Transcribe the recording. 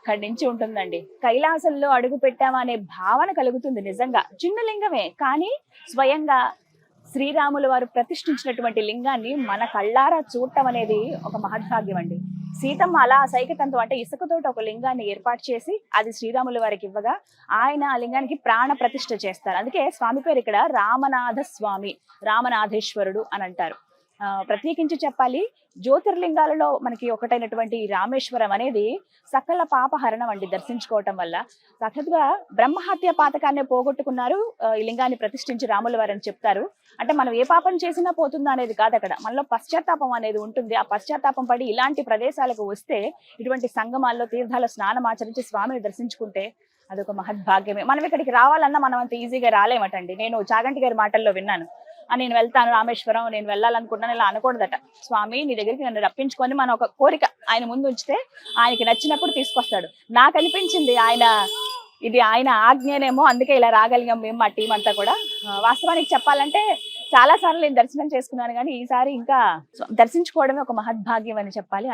అక్కడి నుంచి ఉంటుందండి. కైలాసంలో అడుగు పెట్టామా అనే భావన కలుగుతుంది నిజంగా. చిన్న లింగమే కానీ స్వయంగా శ్రీరాములు వారు ప్రతిష్ఠించినటువంటి లింగాన్ని మన కళ్ళారా చూడటం అనేది ఒక మహద్భాగ్యం అండి. సీతమ్మ అలా సైకతంతో అంటే ఇసుకతోటి ఒక లింగాన్ని ఏర్పాటు చేసి అది శ్రీరాములు వారికి ఇవ్వగా ఆయన ఆ లింగానికి ప్రాణ ప్రతిష్ఠ చేస్తారు. అందుకే స్వామి పేరు ఇక్కడ రామనాథ స్వామి, రామనాథేశ్వరుడు అని అంటారు. ప్రత్యేకించి చెప్పాలి, జ్యోతిర్లింగాలలో మనకి ఒకటైనటువంటి రామేశ్వరం అనేది సకల పాపహరణం అండి. దర్శించుకోవటం వల్ల సాక్షాత్గా బ్రహ్మహత్య పాతకాన్నే పోగొట్టుకున్నారు ఈ లింగాన్ని ప్రతిష్ఠించి రాముల వారు అని చెప్తారు. అంటే మనం ఏ పాపం చేసినా పోతుందా అనేది కాదు, అక్కడ మనలో పశ్చాత్తాపం అనేది ఉంటుంది. ఆ పశ్చాత్తాపం పడి ఇలాంటి ప్రదేశాలకు వస్తే ఇటువంటి సంగమాల్లో తీర్థాల స్నానం ఆచరించి స్వామిని దర్శించుకుంటే అదొక మహద్భాగ్యమే. మనం ఇక్కడికి రావాలన్నా మనం అంత ఈజీగా రాలేమటండి. నేను చాగంటి గారి మాటల్లో విన్నాను. నేను వెళ్తాను రామేశ్వరం, నేను వెళ్ళాలనుకుంటున్నాను, ఇలా అనకూడదట. స్వామి నీ దగ్గరికి నన్ను రప్పించుకొని మనం ఒక కోరిక ఆయన ముందు ఉంచితే ఆయనకి నచ్చినప్పుడు తీసుకొస్తాడు. నాకు అనిపించింది ఇది ఆయన ఆజ్ఞనేమో, అందుకే ఇలా రాగలిగాం మేము మా టీం అంతా కూడా. వాస్తవానికి చెప్పాలంటే చాలా సార్లు నేను దర్శనం చేసుకున్నాను కానీ ఈసారి ఇంకా దర్శించుకోవడమే ఒక మహద్భాగ్యం అని చెప్పాలి. అలా